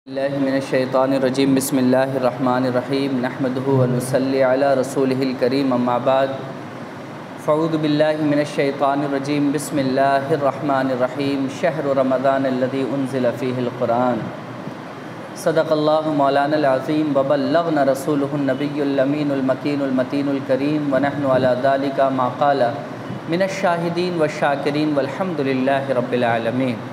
اللہ من الشیطان الرجیم بسم اللہ الرحمن الرحیم نحمدہ ونصلی علی رسولہ الکریم اما بعد فاعوذ باللہ من الشیطان الرجیم بسم اللہ الرحمن الرحیم شہر رمضان الذی انزل فیہ القرآن صدق اللہ مولانا العظیم وبلغنا رسولہ النبی الامین المکین المتین الکریم ونحن علی ذالک ما قال من الشاہدین والشاکرین والحمد للہ رب العالمین۔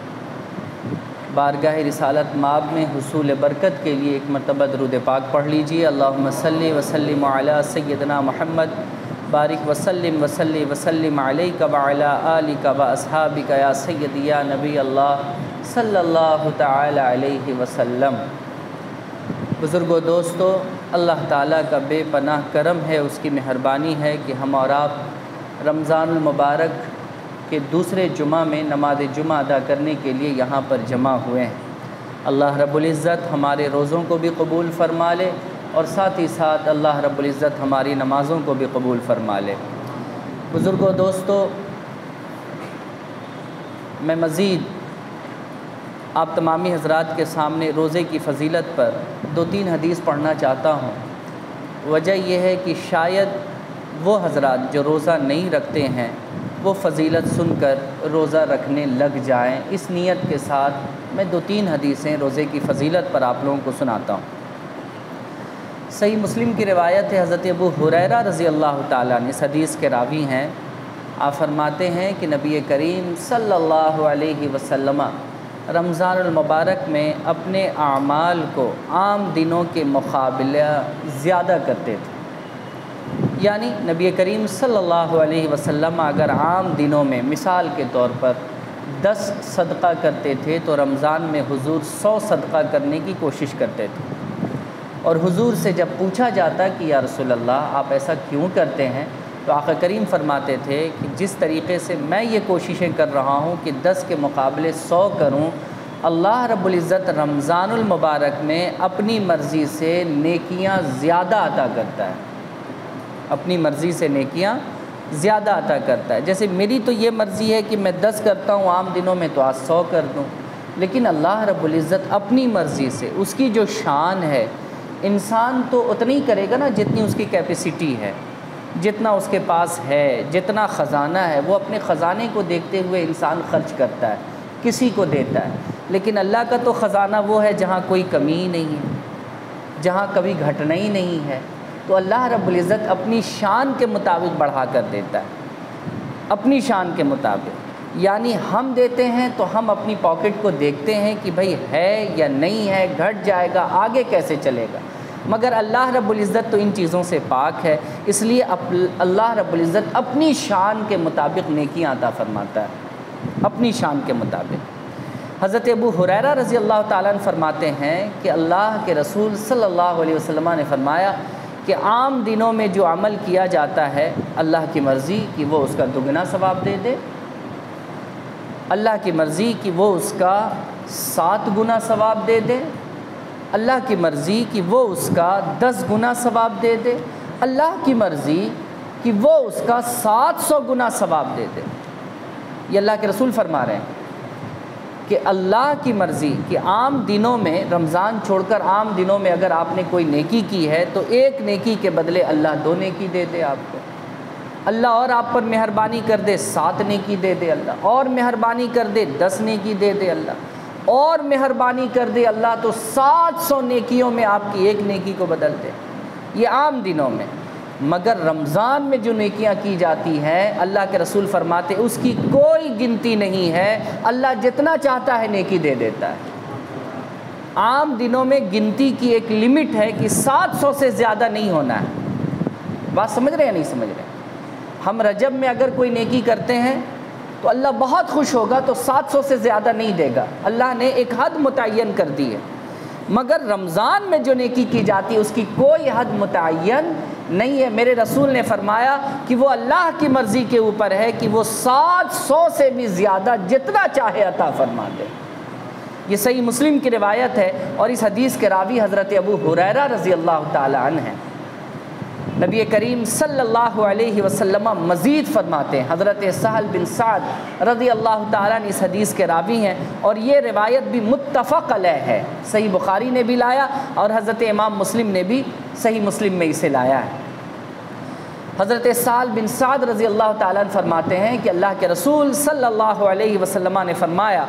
بارگاہ رسالت مآب میں حصول برکت کے لیے ایک مرتبہ درود پاک پڑھ لیجئے۔ اللہم صلی وسلم علی سیدنا محمد بارک وسلم علیک وعلی آلک و اصحابک یا سیدی یا نبی اللہ صلی اللہ تعالی علیہ وسلم۔ بزرگو دوستو، اللہ تعالیٰ کا بے پناہ کرم ہے، اس کی مہربانی ہے کہ ہم اور آپ رمضان المبارک کہ دوسرے جمعہ میں نماز جمعہ ادا کرنے کے لیے یہاں پر جمع ہوئے ہیں۔ اللہ رب العزت ہمارے روزوں کو بھی قبول فرما لے اور ساتھ ہی ساتھ اللہ رب العزت ہماری نمازوں کو بھی قبول فرما لے۔ بزرگو دوستو، میں مزید آپ تمامی حضرات کے سامنے روزے کی فضیلت پر 2-3 حدیث پڑھنا چاہتا ہوں۔ وجہ یہ ہے کہ شاید وہ حضرات جو روزہ نہیں رکھتے ہیں وہ فضیلت سن کر روزہ رکھنے لگ جائیں، اس نیت کے ساتھ میں 2-3 حدیثیں روزے کی فضیلت پر آپ لوگوں کو سناتا ہوں۔ صحیح مسلم کی روایت ہے، حضرت ابو ہریرہ رضی اللہ تعالیٰ عنہ اس حدیث کے راوی ہیں۔ آپ فرماتے ہیں کہ نبی کریم صلی اللہ علیہ وسلم رمضان المبارک میں اپنے اعمال کو عام دنوں کے مقابلہ زیادہ کرتے تھے۔ یعنی نبی کریم صلی اللہ علیہ وسلم اگر عام دنوں میں مثال کے طور پر 10 صدقہ کرتے تھے تو رمضان میں حضور 100 صدقہ کرنے کی کوشش کرتے تھے، اور حضور سے جب پوچھا جاتا کہ یا رسول اللہ آپ ایسا کیوں کرتے ہیں تو آقا کریم فرماتے تھے کہ جس طریقے سے میں یہ کوششیں کر رہا ہوں کہ 10 کے مقابلے 100 کروں، اللہ رب العزت رمضان المبارک میں اپنی مرضی سے نیکیاں زیادہ عطا کرتا ہے، اپنی مرضی سے نیکیاں زیادہ عطا کرتا ہے۔ جیسے میری تو یہ مرضی ہے کہ میں 10 کرتا ہوں عام دنوں میں تو آج 100 کر دوں، لیکن اللہ رب العزت اپنی مرضی سے، اس کی جو شان ہے، انسان تو اتنا ہی کرے گا نا جتنی اس کی کیپیسٹی ہے، جتنا اس کے پاس ہے، جتنا خزانہ ہے، وہ اپنے خزانے کو دیکھتے ہوئے انسان خرچ کرتا ہے، کسی کو دیتا ہے۔ لیکن اللہ کا تو خزانہ وہ ہے جہاں کوئی کمی ہی نہیں ہے، جہاں کبھی گھٹنا ہی نہیں ہے، تو اللہ رب العزت اپنی شان کے مطابق بڑھا کر دیتا ہے، اپنی شان کے مطابق۔ یعنی ہم دیتے ہیں تو ہم اپنی پاکٹ کو دیکھتے ہیں کہ بھئی ہے یا نہیں ہے، گھٹ جائے گا، آگے کیسے چلے گا، مگر اللہ رب العزت تو ان چیزوں سے پاک ہے، اس لیے اللہ رب العزت اپنی شان کے مطابق نیکیاں عطا فرماتا ہے، اپنی شان کے مطابق۔ حضرت ابو ہریرہ رضی اللہ تعالیٰ عنہ فرماتے ہیں کہ اللہ کے رسول صلی اللہ علیہ وسلم نے فرمایا کہ عام دنوں میں جو عمل کیا جاتا ہے اللہ کی مرضی کہ وہ اس کا دگنا ثواب دے دے، اللہ کی مرضی کہ وہ اس کا 7 گنا ثواب دے دے، اللہ کی مرضی کہ وہ اس کا 10 گنا ثواب دے دے، اللہ کی مرضی کہ وہ اس کا 700 گنا ثواب دے دے۔ یہ اللہ کے رسول فرما رہے ہیں کہ اللہ کی مرضی کہ عام دنوں میں، رمضان چھوڑ کر عام دنوں میں اگر آپ نے کوئی نیکی کی ہے تو 1 نیکی کے بدلے اللہ 2 نیکی دے دے آپ کو، اللہ اور آپ پر مہربانی کر دے 7 نیکی دے دے اللہ، اور مہربانی کر دے 10 نیکی دے دے اللہ، اور مہربانی کر دے اللہ تو 700 نیکیوں میں آپ کی 1 نیکی کو بدل دے۔ یہ عام دنوں میں، مگر رمضان میں جو نیکیاں کی جاتی ہیں اللہ کے رسول فرماتے اس کی کوئی گنتی نہیں ہے، اللہ جتنا چاہتا ہے نیکی دے دیتا ہے۔ عام دنوں میں گنتی کی ایک لمٹ ہے کہ 700 سے زیادہ نہیں ہونا ہے۔ بات سمجھ رہے ہیں نہیں سمجھ رہے ہیں؟ ہم رجب میں اگر کوئی نیکی کرتے ہیں تو اللہ بہت خوش ہوگا تو 700 سے زیادہ نہیں دے گا، اللہ نے ایک حد متعین کر دی ہے، مگر رمضان میں جو نیکی کی جاتی ہے اس کی کوئی حد متعین نہیں ہے۔ میرے رسول نے فرمایا کہ وہ اللہ کی مرضی کے اوپر ہے کہ وہ 700 سے بھی زیادہ جتنا چاہے عطا فرما دے۔ یہ صحیح مسلم کی روایت ہے، اور اس حدیث کے راوی حضرت ابو ہریرہ رضی اللہ تعالی عنہ ہیں۔ نبی کریم صلی اللہ علیہ وسلم مزید فرماتے ہیں، حضرت سہل بن سعد رضی اللہ تعالیٰ عنہ اس حدیث کے راوی ہیں، اور یہ روایت بھی متفق علیہ ہے، صحیح بخاری نے بھی لایا اور حضرت امام مسلم نے بھی صحیح مسلم میں اسے لایا ہے۔ حضرت سہل بن سعد رضی اللہ تعالیٰ عنہ فرماتے ہیں کہ اللہ کے رسول صلی اللہ علیہ وسلم نے فرمایا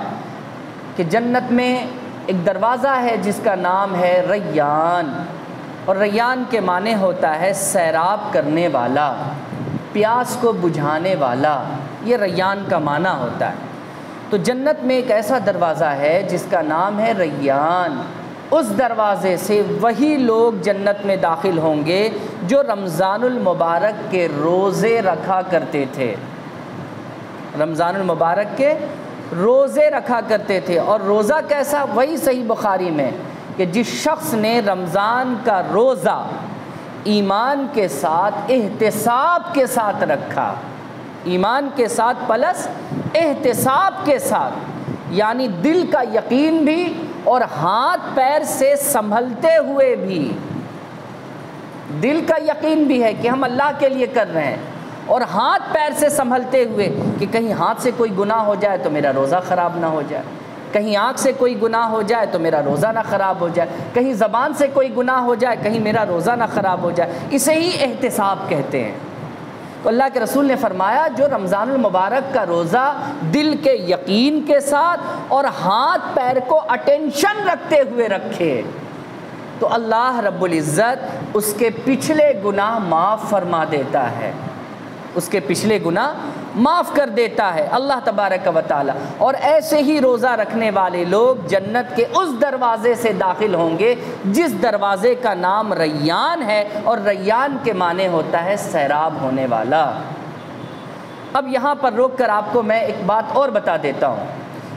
کہ جنت میں ایک دروازہ ہے جس کا نام ہے ریان، اور ریان کے معنی ہوتا ہے سیراب کرنے والا، پیاس کو بجھانے والا، یہ ریان کا معنی ہوتا ہے۔ تو جنت میں ایک ایسا دروازہ ہے جس کا نام ہے ریان، اس دروازے سے وہی لوگ جنت میں داخل ہوں گے جو رمضان المبارک کے روزے رکھا کرتے تھے، رمضان المبارک کے روزے رکھا کرتے تھے۔ اور روزہ کیسا؟ وہی صحیح بخاری میں کہ جس شخص نے رمضان کا روزہ ایمان کے ساتھ احتساب کے ساتھ رکھا، ایمان کے ساتھ پلس احتساب کے ساتھ، یعنی دل کا یقین بھی اور ہاتھ پیر سے سنبھلتے ہوئے بھی، دل کا یقین بھی ہے کہ ہم اللہ کے لیے کر رہے ہیں، اور ہاتھ پیر سے سنبھلتے ہوئے کہ کہیں ہاتھ سے کوئی گناہ ہو جائے تو میرا روزہ خراب نہ ہو جائے، کہیں آنکھ سے کوئی گناہ ہو جائے تو میرا روزہ نہ خراب ہو جائے، کہیں زبان سے کوئی گناہ ہو جائے کہیں میرا روزہ نہ خراب ہو جائے، اسے ہی احتساب کہتے ہیں۔ تو اللہ کے رسول نے فرمایا جو رمضان المبارک کا روزہ دل کے یقین کے ساتھ اور ہاتھ پیر کو اٹینشن رکھتے ہوئے رکھے تو اللہ رب العزت اس کے پچھلے گناہ معاف فرما دیتا ہے، اس کے پچھلے گناہ معاف کر دیتا ہے اللہ تبارک و تعالی۔ اور ایسے ہی روزہ رکھنے والے لوگ جنت کے اس دروازے سے داخل ہوں گے جس دروازے کا نام ریان ہے، اور ریان کے معنی ہوتا ہے سیراب ہونے والا۔ اب یہاں پر روک کر آپ کو میں ایک بات اور بتا دیتا ہوں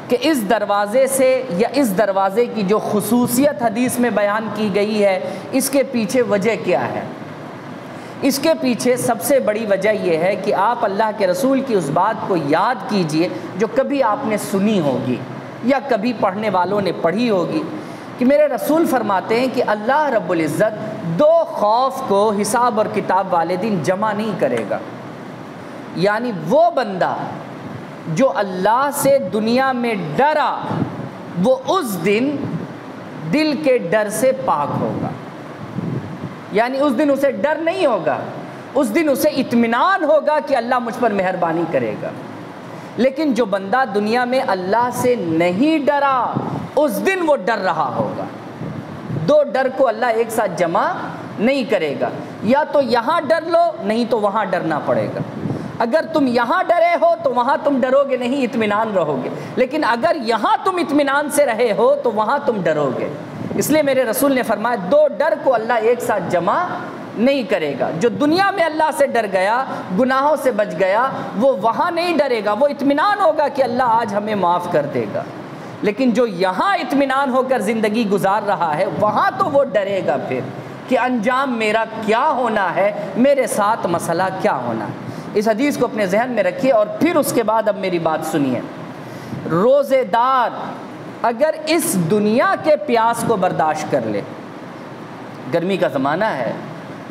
کہ اس دروازے سے یا اس دروازے کی جو خصوصیت حدیث میں بیان کی گئی ہے، اس کے پیچھے وجہ کیا ہے؟ اس کے پیچھے سب سے بڑی وجہ یہ ہے کہ آپ اللہ کے رسول کی اس بات کو یاد کیجئے جو کبھی آپ نے سنی ہوگی یا کبھی پڑھنے والوں نے پڑھی ہوگی، کہ میرے رسول فرماتے ہیں کہ اللہ رب العزت دو خوف کو حساب اور کتاب والے دن جمع نہیں کرے گا۔ یعنی وہ بندہ جو اللہ سے دنیا میں ڈرا وہ اس دن دل کے ڈر سے پاک ہوگا، یعنی اس دن اسے ڈر نہیں ہوگا، اس دن اسے اطمینان ہوگا کہ اللہ مجھ پر مہربانی کرے گا۔ لیکن جو بندہ دنیا میں اللہ سے نہیں ڈرا اس دن وہ ڈر رہا ہوگا۔ دو ڈر کو اللہ ایک ساتھ جمع نہیں کرے گا، یا تو یہاں ڈر لو نہیں تو وہاں ڈرنا پڑے گا۔ اگر تم یہاں ڈرے ہو تو وہاں تم ڈرو گے نہیں، اطمینان رہو گے، لیکن اگر یہاں تم اطمینان سے رہے ہو تو وہاں تم ڈرو گے۔ اس لیے میرے رسول نے فرمایا دو ڈر کو اللہ ایک ساتھ جمع نہیں کرے گا۔ جو دنیا میں اللہ سے ڈر گیا، گناہوں سے بچ گیا، وہ وہاں نہیں ڈرے گا، وہ اطمینان ہوگا کہ اللہ آج ہمیں معاف کر دے گا۔ لیکن جو یہاں اطمینان ہو کر زندگی گزار رہا ہے وہاں تو وہ ڈرے گا پھر کہ انجام میرا کیا ہونا ہے، میرے ساتھ مسئلہ کیا ہونا ہے۔ اس حدیث کو اپنے ذہن میں رکھیے اور پھر اس کے بعد اب میری بات سنیے۔ روزے دار اگر اس دنیا کے پیاس کو برداشت کر لے، گرمی کا زمانہ ہے،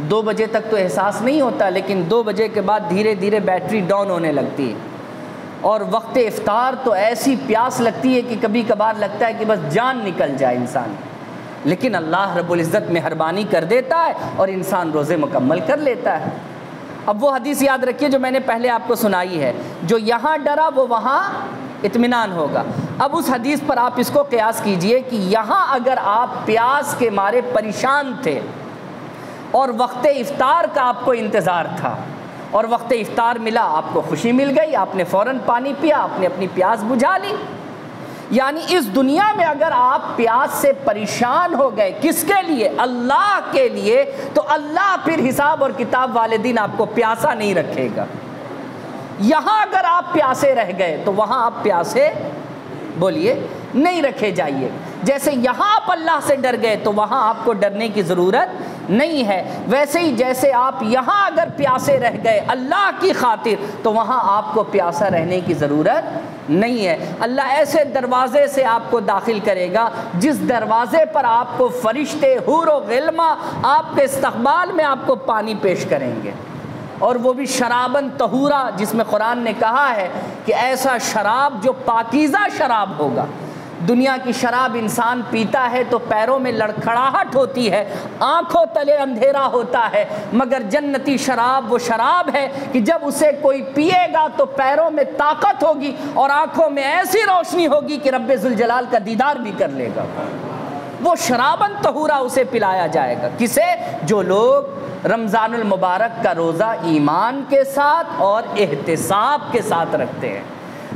2 بجے تک تو احساس نہیں ہوتا، لیکن 2 بجے کے بعد دھیرے دھیرے بیٹری ڈاؤن ہونے لگتی ہے، اور وقت افطار تو ایسی پیاس لگتی ہے کہ کبھی کبھار لگتا ہے کہ بس جان نکل جائے انسان، لیکن اللہ رب العزت مہربانی کر دیتا ہے اور انسان روزے مکمل کر لیتا ہے۔ اب وہ حدیث یاد رکھیے جو میں نے پہلے آپ کو سنائی ہے، جو یہاں ڈرا وہ وہاں اطمینان ہوگا۔ اب اس حدیث پر آپ اس کو قیاس کیجئے کہ یہاں اگر آپ پیاس کے مارے پریشان تھے اور وقت افطار کا آپ کو انتظار تھا اور وقت افطار ملا، آپ کو خوشی مل گئی، آپ نے فوراً پانی پیا، آپ نے اپنی پیاس بجھا لی، یعنی اس دنیا میں اگر آپ پیاس سے پریشان ہو گئے، کس کے لیے؟ اللہ کے لیے، تو اللہ پھر حساب اور کتاب والے دن آپ کو پیاسا نہیں رکھے گا۔ یہاں اگر آپ پیاسے رہ گئے تو وہاں آپ پیاسے بولیے نہیں رکھے جائیے۔ جیسے یہاں آپ اللہ سے ڈر گئے تو وہاں آپ کو ڈرنے کی ضرورت نہیں ہے۔ ویسے ہی جیسے آپ یہاں اگر پیاسے رہ گئے اللہ کی خاطر تو وہاں آپ کو پیاسا رہنے کی ضرورت نہیں ہے۔ اللہ ایسے دروازے سے آپ کو داخل کرے گا جس دروازے پر آپ کو فرشتے حور و غلمہ آپ کے استقبال میں آپ کو پانی پیش کریں گے، اور وہ بھی شراباً طہورا، جس میں قرآن نے کہا ہے کہ ایسا شراب جو پاکیزہ شراب ہوگا۔ دنیا کی شراب انسان پیتا ہے تو پیروں میں لڑکھڑاہٹ ہوتی ہے، آنکھوں تلے اندھیرا ہوتا ہے، مگر جنتی شراب وہ شراب ہے کہ جب اسے کوئی پیے گا تو پیروں میں طاقت ہوگی اور آنکھوں میں ایسی روشنی ہوگی کہ رب ذوالجلال کا دیدار بھی کر لے گا۔ وہ شراباً طہورا اسے پلایا جائے گا۔ کسے؟ جو لوگ رمضان المبارک کا روزہ ایمان کے ساتھ اور احتساب کے ساتھ رکھتے ہیں۔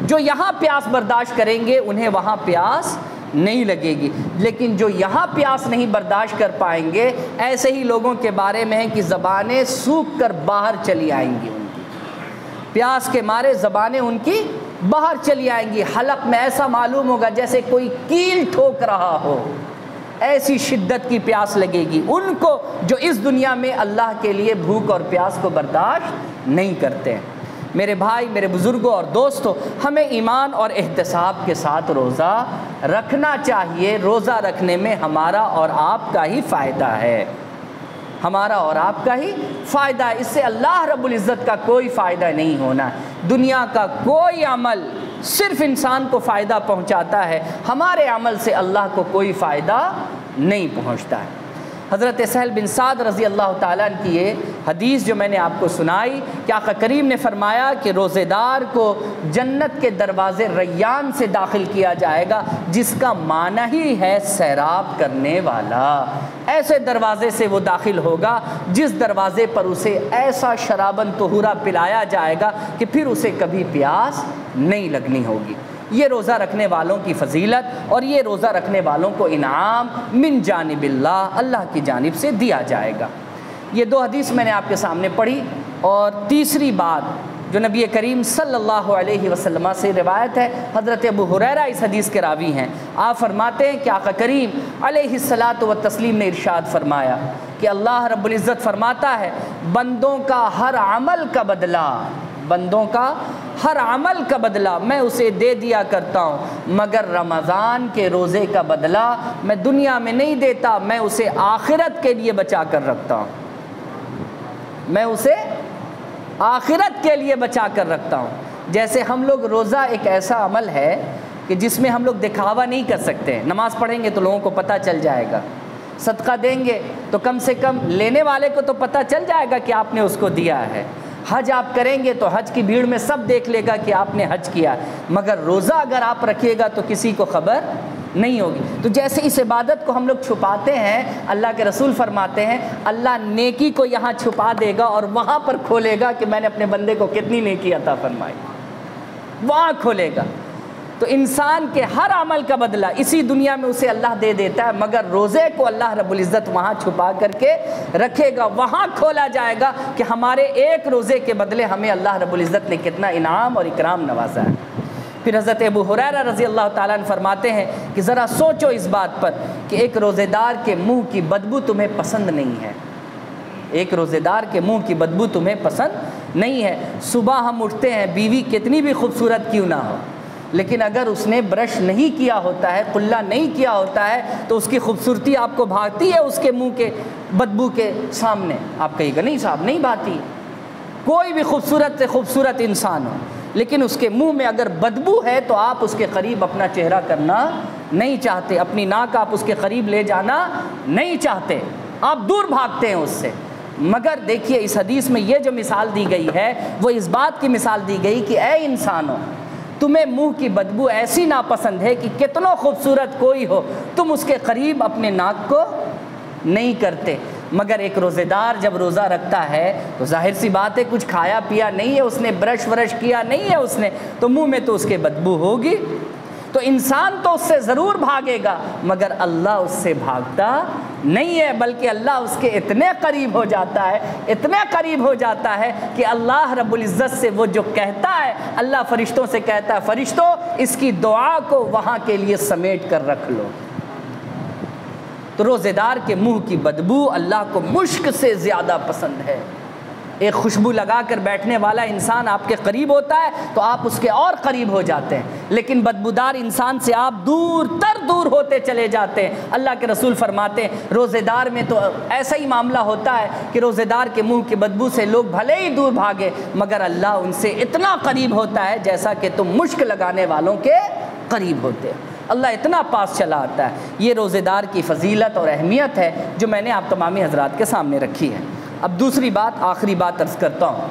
جو یہاں پیاس برداشت کریں گے انہیں وہاں پیاس نہیں لگے گی، لیکن جو یہاں پیاس نہیں برداشت کر پائیں گے، ایسے ہی لوگوں کے بارے میں ہے کہ زبانیں سوکھ کر باہر چلی آئیں گی، ان کی پیاس کے مارے زبانیں ان کی باہر چلی آئیں گی، حلق میں ایسا معلوم ہوگا جیسے کوئی کیل ٹھوک رہا ہو، ایسی شدت کی پیاس لگے گی ان کو جو اس دنیا میں اللہ کے لیے بھوک اور پیاس کو برداشت نہیں کرتے ہیں۔ میرے بھائی، میرے بزرگوں اور دوستوں، ہمیں ایمان اور احتساب کے ساتھ روزہ رکھنا چاہیے۔ روزہ رکھنے میں ہمارا اور آپ کا ہی فائدہ ہے، ہمارا اور آپ کا ہی فائدہ ہے، اس سے اللہ رب العزت کا کوئی فائدہ نہیں ہونا۔ دنیا کا کوئی عمل صرف انسان کو فائدہ پہنچاتا ہے، ہمارے عمل سے اللہ کو کوئی فائدہ نہیں پہنچتا ہے۔ حضرت سہل بن سعد رضی اللہ تعالیٰ عنہ کی یہ حدیث جو میں نے آپ کو سنائی کہ آقا کریم نے فرمایا کہ روزے دار کو جنت کے دروازے ریان سے داخل کیا جائے گا، جس کا معنی ہی ہے سیراب کرنے والا۔ ایسے دروازے سے وہ داخل ہوگا جس دروازے پر اسے ایسا شراباً طہورا پلایا جائے گا کہ پھر اسے کبھی پیاس نہیں لگنی ہوگی۔ یہ روزہ رکھنے والوں کی فضیلت اور یہ روزہ رکھنے والوں کو انعام من جانب اللہ، اللہ کی جانب سے دیا جائے گا۔ یہ دو حدیث میں نے آپ کے سامنے پڑھی، اور تیسری بات جو نبی کریم صلی اللہ علیہ وسلم سے روایت ہے، حضرت ابو ہریرہ اس حدیث کے راوی ہیں۔ آپ فرماتے ہیں کہ آقا کریم علیہ الصلاۃ والتسلیم نے ارشاد فرمایا کہ اللہ رب العزت فرماتا ہے، بندوں کا ہر عمل کا بدلہ، بندوں کا ہر عمل کا بدلہ میں اسے دے دیا کرتا ہوں، مگر رمضان کے روزے کا بدلہ میں دنیا میں نہیں دیتا، میں اسے آخرت کے لیے بچا کر رکھتا ہوں، میں اسے آخرت کے لیے بچا کر رکھتا ہوں۔ جیسے ہم لوگ روزہ ایک ایسا عمل ہے کہ جس میں ہم لوگ دکھاوا نہیں کر سکتے، نماز پڑھیں گے تو لوگوں کو پتہ چل جائے گا، صدقہ دیں گے تو کم سے کم لینے والے کو تو پتہ چل جائے گا کہ آپ نے اس کو دیا ہے، حج آپ کریں گے تو حج کی بھیڑ میں سب دیکھ لے گا کہ آپ نے حج کیا، مگر روزہ اگر آپ رکھیے گا تو کسی کو خبر نہیں ہوگی۔ تو جیسے اس عبادت کو ہم لوگ چھپاتے ہیں، اللہ کے رسول فرماتے ہیں اللہ نیکی کو یہاں چھپا دے گا اور وہاں پر کھولے گا کہ میں نے اپنے بندے کو کتنی نیکی عطا فرمائی، وہاں کھولے گا۔ تو انسان کے ہر عمل کا بدلہ اسی دنیا میں اسے اللہ دے دیتا ہے، مگر روزے کو اللہ رب العزت وہاں چھپا کر کے رکھے گا، وہاں کھولا جائے گا کہ ہمارے ایک روزے کے بدلے ہمیں اللہ رب العزت نے کتنا انعام اور اکرام نوازا ہے۔ پھر حضرت ابو ہریرہ رضی اللہ تعالیٰ عنہ فرماتے ہیں کہ ذرا سوچو اس بات پر کہ ایک روزے دار کے منہ کی بدبو تمہیں پسند نہیں ہے، ایک روزے دار کے منہ کی بدبو تمہیں پسند نہیں ہے۔ صبح ہم اٹھتے ہیں، بیوی کتنی بھی خوبصورت کیوں نہ ہو، لیکن اگر اس نے برش نہیں کیا ہوتا ہے، قلہ نہیں کیا ہوتا ہے، تو اس کی خوبصورتی آپ کو بھاتی ہے اس کے منہ کے بدبو کے سامنے؟ آپ کہیے گا نہیں صاحب نہیں بھاتی۔ کوئی بھی خوبصورت سے خوبصورت انسان ہو، لیکن اس کے منہ میں اگر بدبو ہے تو آپ اس کے قریب اپنا چہرہ کرنا نہیں چاہتے، اپنی ناک آپ اس کے قریب لے جانا نہیں چاہتے، آپ دور بھاگتے ہیں اس سے۔ مگر دیکھیے اس حدیث میں یہ جو مثال دی گئی ہے وہ اس بات کی مثال دی گئی کہ اے انسانوں، تمہیں منہ کی بدبو ایسی ناپسند ہے کہ کتنا خوبصورت کوئی ہو تم اس کے قریب اپنے ناک کو نہیں کرتے، مگر ایک روزے دار جب روزہ رکھتا ہے تو ظاہر سی بات ہے کچھ کھایا پیا نہیں ہے اس نے، برش ورش کیا نہیں ہے اس نے، تو منہ میں تو اس کے بدبو ہوگی۔ تو انسان تو اس سے ضرور بھاگے گا، مگر اللہ اس سے بھاگتا نہیں ہے، بلکہ اللہ اس کے اتنے قریب ہو جاتا ہے، اتنے قریب ہو جاتا ہے کہ اللہ رب العزت سے وہ جو کہتا ہے، اللہ فرشتوں سے کہتا ہے فرشتوں اس کی دعا کو وہاں کے لیے سمیٹ کر رکھ لو، تو روزے دار کے منہ کی بدبو اللہ کو مشک سے زیادہ پسند ہے۔ ایک خوشبو لگا کر بیٹھنے والا انسان آپ کے قریب ہوتا ہے تو آپ اس کے اور قریب ہو جاتے ہیں، لیکن بدبودار انسان سے آپ دور تر دور ہوتے چلے جاتے ہیں۔ اللہ کے رسول فرماتے ہیں روزے دار میں تو ایسا ہی معاملہ ہوتا ہے کہ روزے دار کے منہ کی بدبو سے لوگ بھلے ہی دور بھاگے مگر اللہ ان سے اتنا قریب ہوتا ہے جیسا کہ تم مشک لگانے والوں کے قریب ہوتے ہیں۔ اللہ اتنا پاس چلا آتا ہے۔ یہ روزے دار کی فضیلت اور اہمیت ہے جو میں نے آپ تمامی حضرات کے سامنے رکھی ہے۔ اب دوسری بات، آخری بات عرض کرتا ہوں۔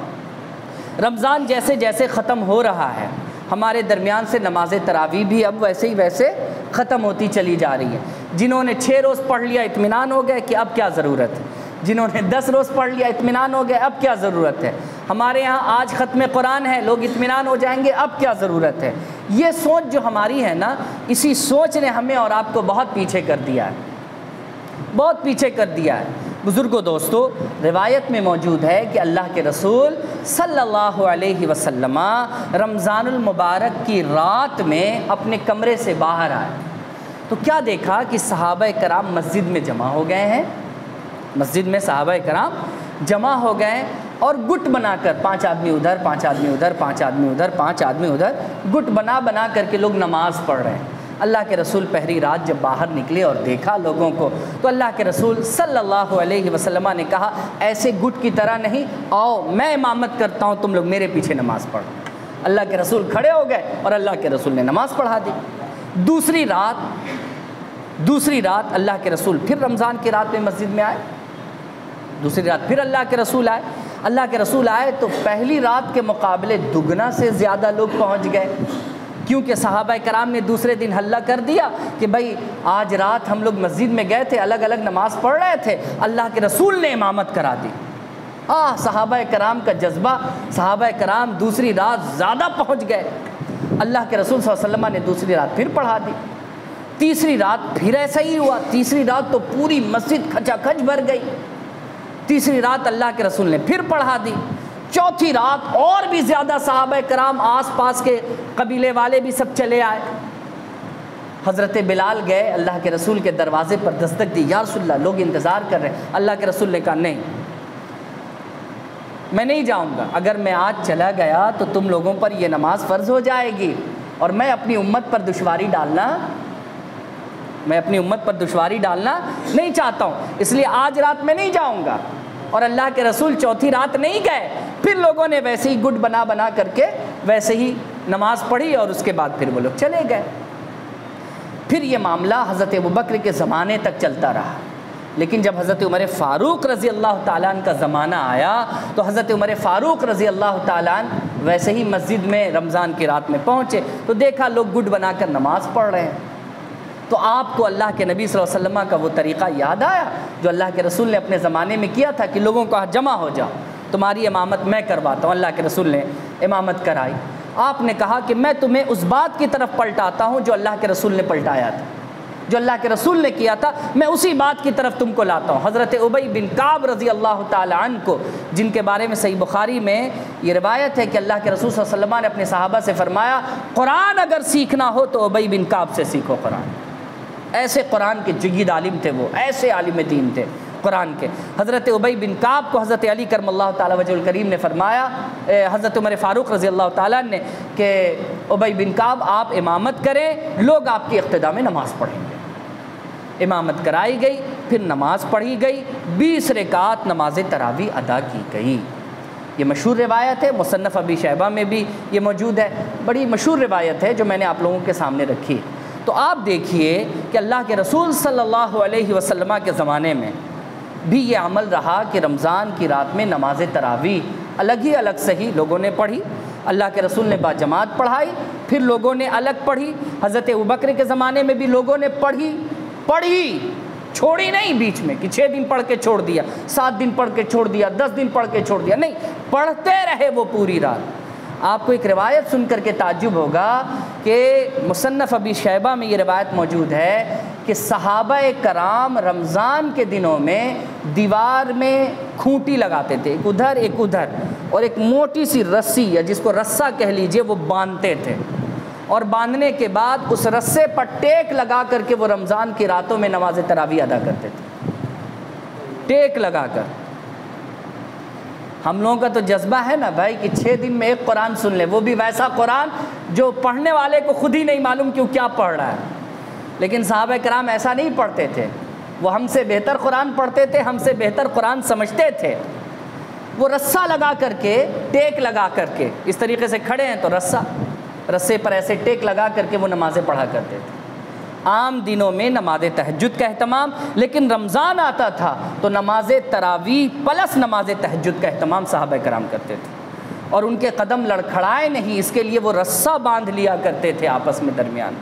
رمضان جیسے جیسے ختم ہو رہا ہے ہمارے درمیان سے نماز تراویح بھی اب ویسے ختم ہوتی چلی جا رہی ہے۔ جنہوں نے 6 روز پڑھ لیا اطمینان ہو گئے کہ اب کیا ضرورت ہے، جنہوں نے 10 روز پڑھ لیا اطمینان ہو گئے اب کیا ضرورت ہے، ہمارے یہاں آج ختم قرآن ہے لوگ اطمینان ہو جائیں گے اب کیا ضرورت ہے۔ یہ سوچ جو ہماری ہے نا، اسی سوچ نے ہمیں اور آپ کو بہت پیچھے کر دیا ہے، بہت پیچھے کر دیا ہے۔ بزرگوں دوستو، روایت میں موجود ہے کہ اللہ کے رسول صلی اللہ علیہ وسلم رمضان المبارک کی رات میں اپنے کمرے سے باہر آئے تو کیا دیکھا کہ صحابہ کرام مسجد میں جمع ہو گئے ہیں، مسجد میں صحابہ کرام جمع ہو گئے اور گٹ بنا کر 5 آدمی ادھر 5 آدمی ادھر 5 آدمی ادھر 5 آدمی ادھر گٹ بنا کر کے لوگ نماز پڑھ رہے ہیں۔ اللہ کے رسول پہلی رات جب باہر نکلے اور دیکھا لوگوں کو تو اللہ کے رسول صلی اللہ علیہ وسلم نے کہا ایسے گٹ کی طرح نہیں، آؤ میں امامت کرتا ہوں، تم لوگ میرے پیچھے نماز پڑھو۔ اللہ کے رسول کھڑے ہو گئے اور اللہ کے رسول نے نماز پڑھا دی۔ دوسری رات اللہ کے رسول پھر رمضان کی رات میں مسجد میں آئے، دوسری رات پھر اللہ کے رسول آئے۔ اللہ کے رسول آئے تو پہلی رات کے مقابلے دگنا سے زیادہ لوگ پہنچ گئے، کیونکہ صحابہ کرام نے دوسرے دن حلہ کر دیا کہ بھائی آج رات ہم لوگ مسجد میں گئے تھے، الگ الگ نماز پڑھ رہے تھے، اللہ کے رسول نے امامت کرا دی۔ صحابہ کرام کا جذبہ، صحابہ کرام دوسری رات زیادہ پہنچ گئے۔ اللہ کے رسول صلی اللہ علیہ وسلم نے دوسری رات پھر پڑھا دی۔ تیسری رات پھر ایسا ہی ہوا، تیسری رات تو پوری مسجد کھچا کھچ بھر گئی۔ تیسری رات اللہ کے رسول نے پھر پڑھا دی۔ چوتھی رات اور بھی زیادہ صحابہ کرام، آس پاس کے قبیلے والے بھی سب چلے آئے۔ حضرت بلال گئے اللہ کے رسول کے دروازے پر دستک دی، یا رسول اللہ لوگ انتظار کر رہے ہیں۔ اللہ کے رسول نے کہا نہیں، میں نہیں جاؤں گا، اگر میں آج چلا گیا تو تم لوگوں پر یہ نماز فرض ہو جائے گی اور میں اپنی امت پر دشواری ڈالنا نہیں چاہتا ہوں، اس لیے آج رات میں نہیں جاؤں گا۔ اور اللہ کے رسول چوتھی رات نہیں گئے، پھر لوگوں نے ویسے ہی گٹ بنا کر کے ویسے ہی نماز پڑھی اور اس کے بعد پھر وہ لوگ چلے گئے۔ پھر یہ معاملہ حضرت ابوبکر کے زمانے تک چلتا رہا، لیکن جب حضرت عمر فاروق رضی اللہ تعالیٰ عنہ کا زمانہ آیا تو حضرت عمر فاروق رضی اللہ تعالیٰ عنہ ویسے ہی مسجد میں رمضان کی رات میں پہنچے تو دیکھا لوگ گٹ بنا کر نماز پڑھ رہے ہیں۔ تو آپ کو اللہ کے نبی صلی اللہ علیہ وسلم کا وہ طریقہ یاد آیا جو اللہ کے رسول نے اپنے زمانے میں کیا تھا کہ لوگوں کو جمع ہو جاؤ، تمہاری امامت میں کرواتا ہوں۔ اللہ کے رسول نے امامت کرائی۔ آپ نے کہا کہ میں تمہیں اس بات کی طرف پلٹاتا ہوں جو اللہ کے رسول نے پلٹایا تھا، جو اللہ کے رسول نے کیا تھا میں اسی بات کی طرف تم کو لاتا ہوں۔ حضرت ابی بن کعب رضی اللہ تعالی عنہ کو، جن کے بارے میں صحیح بخاری میں یہ روایت ہے کہ اللہ کے رسول صلی اللہ علیہ وسلم نے اپنے صحابہ سے فرمایا قرآن اگر سیکھنا ہو تو ابی بن کعب سے سیکھو قرآن۔ ایسے قرآن کے جگید عالم تھے، وہ ایسے عالم دین تھے قرآن کے۔ حضرت ابی بن کعب کو حضرت علی کرم اللہ تعالی وجہ الکریم نے فرمایا، حضرت عمر فاروق رضی اللہ تعالیٰ نے، کہ ابی بن کعب آپ امامت کریں، لوگ آپ کی اقتداء میں نماز پڑھیں گے۔ امامت کرائی گئی، پھر نماز پڑھی گئی، 20 رکعات نماز تراویح ادا کی گئی۔ یہ مشہور روایت ہے، مصنف ابی شیبہ میں بھی یہ موجود ہے، بڑی مشہور روایت ہے جو میں نے آپ لوگوں کے سامنے رکھی۔ تو آپ دیکھیے کہ اللہ کے رسول صلی اللہ علیہ وسلم کے زمانے میں بھی یہ عمل رہا کہ رمضان کی رات میں نماز تراویح الگ صحیح لوگوں نے پڑھی، اللہ کے رسول نے باجماعت پڑھائی، پھر لوگوں نے الگ پڑھی۔ حضرت ابوبکر کے زمانے میں بھی لوگوں نے پڑھی چھوڑی نہیں بیچ میں کہ 6 دن پڑھ کے چھوڑ دیا، 7 دن پڑھ کے چھوڑ دیا، 10 دن پڑھ کے چھوڑ دیا، نہیں، پڑھتے رہے وہ پوری رات۔ آپ کو ایک روایت سن کر کے تعجب ہوگا کہ مصنف ابی شیبہ میں یہ روایت موجود ہے کہ صحابہ کرام رمضان کے دنوں میں دیوار میں کھونٹی لگاتے تھے، ایک ادھر اور ایک موٹی سی رسی یا جس کو رسہ کہہ لیجئے وہ باندھتے تھے، اور باندھنے کے بعد اس رسے پر ٹیک لگا کر کے وہ رمضان کی راتوں میں نماز تراویح ادا کرتے تھے، ٹیک لگا کر۔ ہم لوگوں کا تو جذبہ ہے نا بھائی کہ 6 دن میں ایک قرآن سن لیں، وہ بھی ویسا قرآن جو پڑھنے والے کو خود ہی نہیں معلوم کہ وہ کیا پڑھ رہا ہے۔ لیکن صحابہ کرام ایسا نہیں پڑھتے تھے، وہ ہم سے بہتر قرآن پڑھتے تھے، ہم سے بہتر قرآن سمجھتے تھے۔ وہ رسہ لگا کر کے، ٹیک لگا کر کے، اس طریقے سے کھڑے ہیں تو رسے پر ایسے ٹیک لگا کر کے وہ نمازیں پڑھا کرتے تھے۔ عام دنوں میں نماز تہجد کا اہتمام، لیکن رمضان آتا تھا تو نماز تراویح پلس نماز تہجد کا اہتمام صحابہ کرام کرتے تھے، اور ان کے قدم لڑکھڑائے نہیں، اس کے لیے وہ رسہ باندھ لیا کرتے تھے آپس میں درمیان۔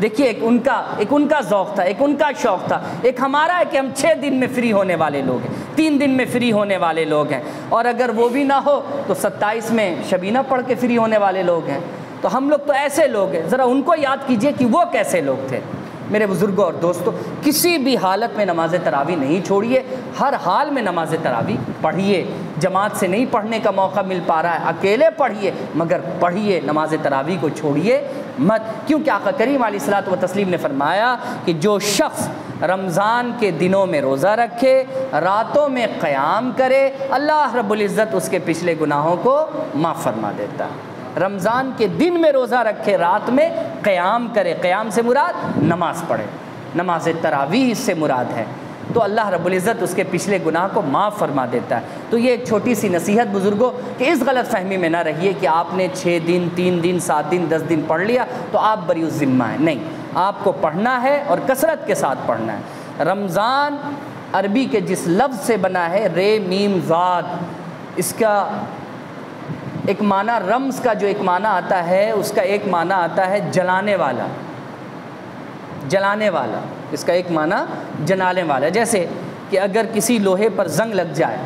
دیکھیے ایک ان کا ذوق تھا، ایک ان کا شوق تھا، ایک ہمارا ہے کہ ہم 6 دن میں فری ہونے والے لوگ ہیں، 3 دن میں فری ہونے والے لوگ ہیں، اور اگر وہ بھی نہ ہو تو 27 میں شبینہ پڑھ کے فری ہونے والے لوگ ہیں۔ تو ہم لوگ تو ایسے لوگ ہیں، ذرا ان کو یاد کیجئے کہ وہ کیسے لوگ تھے۔ میرے بزرگوں اور دوستوں، کسی بھی حالت میں نماز تراویح نہیں چھوڑیے، ہر حال میں نماز تراویح پڑھیے۔ جماعت سے نہیں پڑھنے کا موقع مل پا رہا ہے، اکیلے پڑھیے، مگر پڑھیے، نماز تراویح کو چھوڑیے مت، کیونکہ آقا کریم علیہ الصلوۃ والتسلیم نے فرمایا کہ جو شخص رمضان کے دنوں میں روزہ رکھے، راتوں میں قیام کرے، اللہ رب العزت اس کے پچھلے گناہوں کو معاف فرما دیتا ہے۔ رمضان کے دن میں روزہ رکھے، رات میں قیام کرے، قیام سے مراد نماز پڑھے، نماز تراویح اس سے مراد ہے، تو اللہ رب العزت اس کے پچھلے گناہ کو معاف فرما دیتا ہے۔ تو یہ ایک چھوٹی سی نصیحت بزرگوں کہ اس غلط فہمی میں نہ رہیے کہ آپ نے 6 دن 3 دن 7 دن 10 دن پڑھ لیا تو آپ بری الذمہ ہیں، نہیں، آپ کو پڑھنا ہے اور کثرت کے ساتھ پڑھنا ہے۔ رمضان عربی کے جس لفظ سے بنا ہے رے میم زاد، اس کا ایک معنی، رمز کا جو ایک معنی آتا ہے، اس کا ایک معنی آتا ہے جلانے والا، جلانے والا، اس کا ایک معنی جلانے والا۔ جیسے کہ اگر کسی لوہے پر زنگ لگ جائے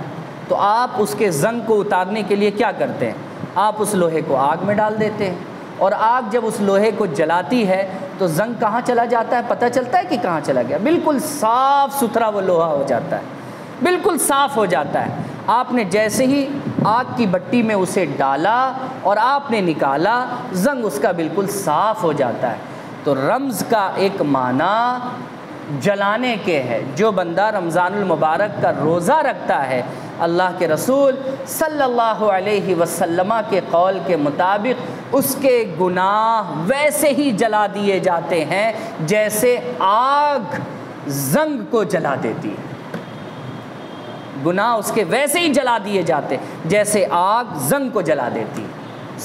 تو آپ اس کے زنگ کو اتارنے کے لیے کیا کرتے ہیں؟ آپ اس لوہے کو آگ میں ڈال دیتے ہیں، اور آگ جب اس لوہے کو جلاتی ہے تو زنگ کہاں چلا جاتا ہے؟ پتہ چلتا ہے کہ کہاں چلا گیا؟ بالکل صاف ستھرا وہ لوہا ہو جاتا ہے، بالکل صاف ہو جاتا ہے۔ آپ نے جیسے ہی آگ کی بٹی میں اسے ڈالا اور آپ نے نکالا، زنگ اس کا بالکل صاف ہو جاتا ہے۔ تو رمز کا ایک معنی جلانے کے ہے۔ جو بندہ رمضان المبارک کا روزہ رکھتا ہے، اللہ کے رسول صلی اللہ علیہ وسلم کے قول کے مطابق اس کے گناہ ویسے ہی جلا دیے جاتے ہیں جیسے آگ زنگ کو جلا دیتی ہے۔ گناہ اس کے ویسے ہی جلا دیے جاتے جیسے آگ زنگ کو جلا دیتی،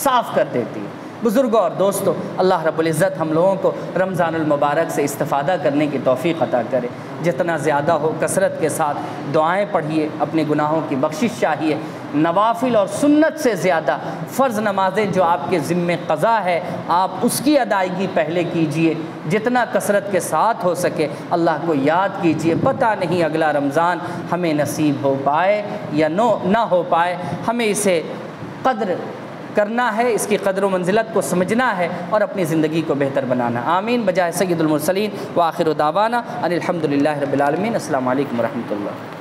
صاف کر دیتی۔ بزرگوں اور دوستوں، اللہ رب العزت ہم لوگوں کو رمضان المبارک سے استفادہ کرنے کی توفیق عطا کرے۔ جتنا زیادہ ہو کثرت کے ساتھ دعائیں پڑھیے، اپنے گناہوں کی بخشش چاہیے، نوافل اور سنت سے زیادہ فرض نمازیں جو آپ کے ذمے قضا ہے، آپ اس کی ادائیگی پہلے کیجئے، جتنا کثرت کے ساتھ ہو سکے اللہ کو یاد کیجئے۔ پتہ نہیں اگلا رمضان ہمیں نصیب ہو پائے یا نہ ہو پائے، ہمیں اسے قدر کرنا ہے، اس کی قدر و منزلت کو سمجھنا ہے اور اپنی زندگی کو بہتر بنانا۔ آمین بجائے سید المرسلین وآخر دعوانا ان الحمدللہ رب العالمین۔ السلام علیکم ورحمۃ اللہ۔